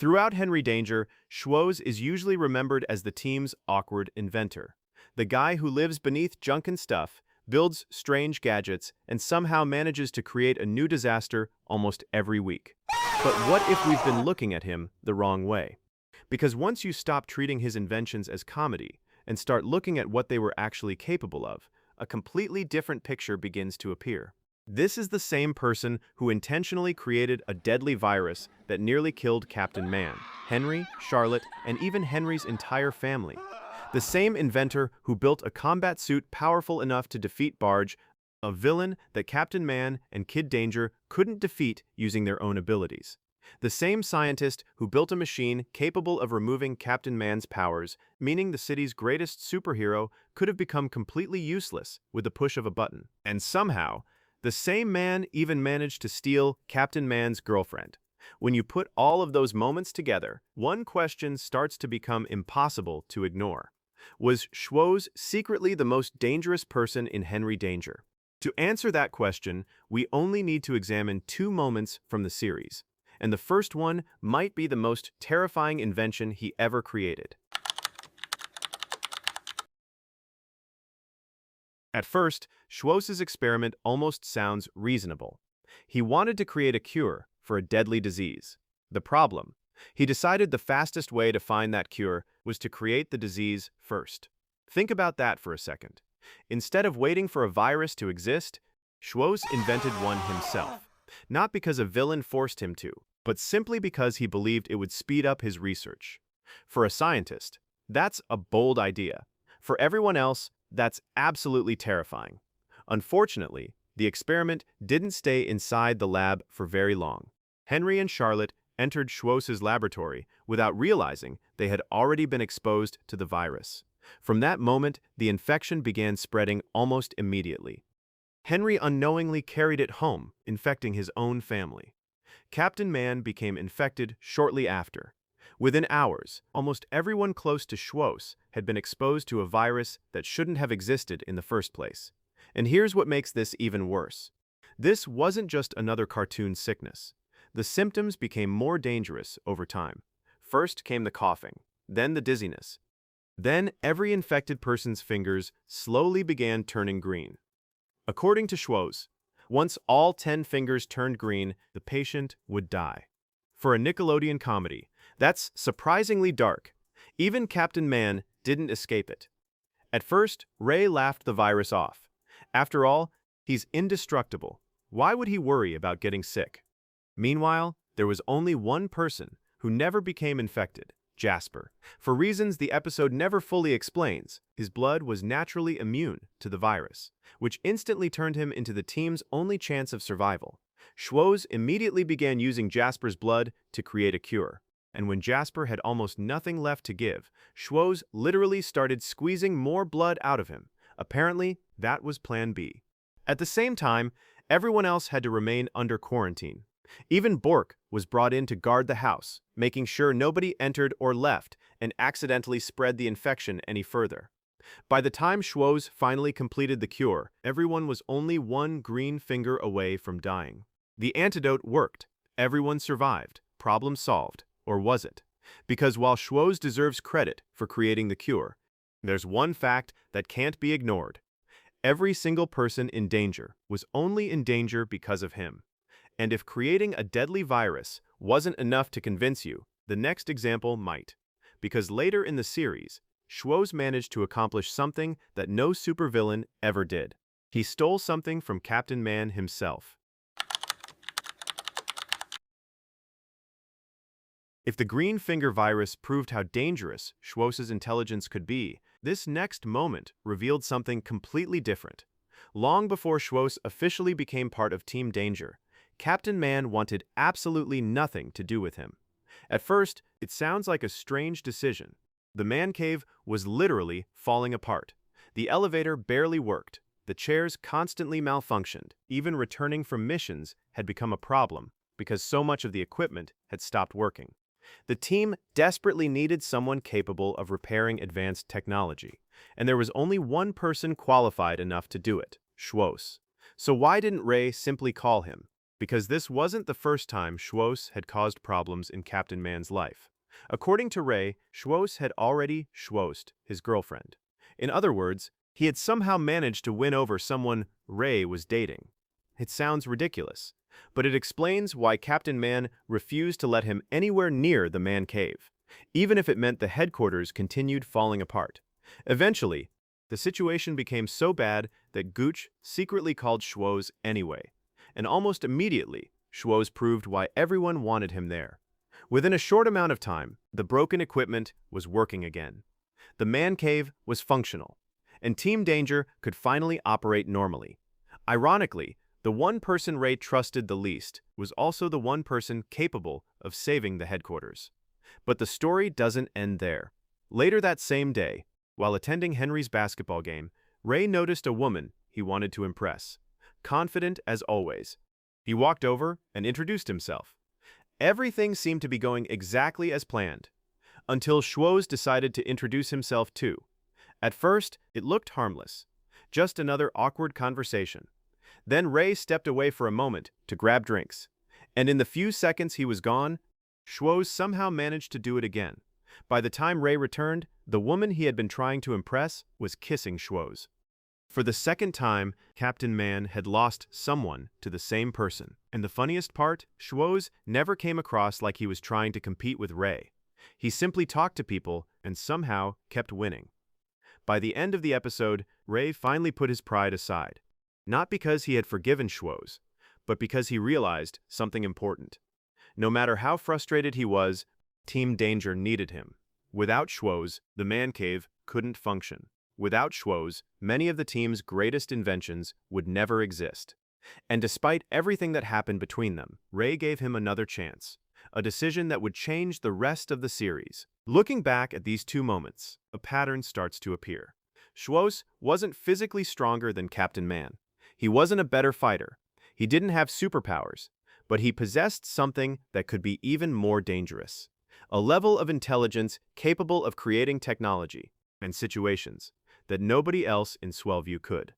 Throughout Henry Danger, Schwoz is usually remembered as the team's awkward inventor. The guy who lives beneath junk and stuff, builds strange gadgets, and somehow manages to create a new disaster almost every week. But what if we've been looking at him the wrong way? Because once you stop treating his inventions as comedy and start looking at what they were actually capable of, a completely different picture begins to appear. This is the same person who intentionally created a deadly virus that nearly killed Captain Man, Henry, Charlotte, and even Henry's entire family. The same inventor who built a combat suit powerful enough to defeat Barge, a villain that Captain Man and Kid Danger couldn't defeat using their own abilities. The same scientist who built a machine capable of removing Captain Man's powers, meaning the city's greatest superhero could have become completely useless with the push of a button. And somehow, the same man even managed to steal Captain Man's girlfriend. When you put all of those moments together, one question starts to become impossible to ignore. Was Schwoz secretly the most dangerous person in Henry Danger? To answer that question, we only need to examine two moments from the series, and the first one might be the most terrifying invention he ever created. At first, Schwoz's experiment almost sounds reasonable. He wanted to create a cure for a deadly disease. The problem? He decided the fastest way to find that cure was to create the disease first. Think about that for a second. Instead of waiting for a virus to exist, Schwoz invented one himself. Not because a villain forced him to, but simply because he believed it would speed up his research. For a scientist, that's a bold idea. For everyone else, that's absolutely terrifying. Unfortunately, the experiment didn't stay inside the lab for very long. Henry and Charlotte entered Schwoz's laboratory without realizing they had already been exposed to the virus. From that moment, the infection began spreading almost immediately. Henry unknowingly carried it home, infecting his own family. Captain Man became infected shortly after. Within hours, almost everyone close to Schwoz had been exposed to a virus that shouldn't have existed in the first place. And here's what makes this even worse. This wasn't just another cartoon sickness. The symptoms became more dangerous over time. First came the coughing, then the dizziness. Then every infected person's fingers slowly began turning green. According to Schwoz, once all 10 fingers turned green, the patient would die. For a Nickelodeon comedy, that's surprisingly dark. Even Captain Man didn't escape it. At first, Ray laughed the virus off. After all, he's indestructible. Why would he worry about getting sick? Meanwhile, there was only one person who never became infected, Jasper. For reasons the episode never fully explains, his blood was naturally immune to the virus, which instantly turned him into the team's only chance of survival. Schwoz immediately began using Jasper's blood to create a cure. And when Jasper had almost nothing left to give, Schwoz literally started squeezing more blood out of him. Apparently, that was Plan B. At the same time, everyone else had to remain under quarantine. Even Bork was brought in to guard the house, making sure nobody entered or left and accidentally spread the infection any further. By the time Schwoz finally completed the cure, everyone was only one green finger away from dying. The antidote worked. Everyone survived. Problem solved. Or was it? Because while Schwoz deserves credit for creating the cure, there's one fact that can't be ignored. Every single person in danger was only in danger because of him. And if creating a deadly virus wasn't enough to convince you, the next example might. Because later in the series, Schwoz managed to accomplish something that no supervillain ever did. He stole something from Captain Man himself. If the green finger virus proved how dangerous Schwoz's intelligence could be, this next moment revealed something completely different. Long before Schwoz officially became part of Team Danger, Captain Man wanted absolutely nothing to do with him. At first, it sounds like a strange decision. The man cave was literally falling apart. The elevator barely worked. The chairs constantly malfunctioned. Even returning from missions had become a problem because so much of the equipment had stopped working. The team desperately needed someone capable of repairing advanced technology, and there was only one person qualified enough to do it, Schwoz. So why didn't Ray simply call him? because this wasn't the first time Schwoz had caused problems in Captain Man's life. According to Ray, Schwoz had already Schwozed his girlfriend. In other words, he had somehow managed to win over someone Ray was dating. It sounds ridiculous, but it explains why Captain Man refused to let him anywhere near the man cave, even if it meant the headquarters continued falling apart. Eventually, the situation became so bad that Gooch secretly called Schwoz anyway, and almost immediately, Schwoz proved why everyone wanted him there. Within a short amount of time, the broken equipment was working again. The man cave was functional, and Team Danger could finally operate normally. Ironically, the one person Ray trusted the least was also the one person capable of saving the headquarters. But the story doesn't end there. Later that same day, while attending Henry's basketball game, Ray noticed a woman he wanted to impress. Confident as always, he walked over and introduced himself. Everything seemed to be going exactly as planned, until Schwoz decided to introduce himself too. At first, it looked harmless, just another awkward conversation. Then Ray stepped away for a moment to grab drinks, and in the few seconds he was gone, Schwoz somehow managed to do it again. By the time Ray returned, the woman he had been trying to impress was kissing Schwoz. For the second time, Captain Man had lost someone to the same person. And the funniest part, Schwoz never came across like he was trying to compete with Ray. He simply talked to people and somehow kept winning. By the end of the episode, Ray finally put his pride aside. Not because he had forgiven Schwoz, but because he realized something important. No matter how frustrated he was, Team Danger needed him. Without Schwoz, the man cave couldn't function. Without Schwoz, many of the team's greatest inventions would never exist. And despite everything that happened between them, Ray gave him another chance, a decision that would change the rest of the series. Looking back at these two moments, a pattern starts to appear. Schwoz wasn't physically stronger than Captain Man. He wasn't a better fighter. He didn't have superpowers, but he possessed something that could be even more dangerous. A level of intelligence capable of creating technology and situations that nobody else in Swellview could.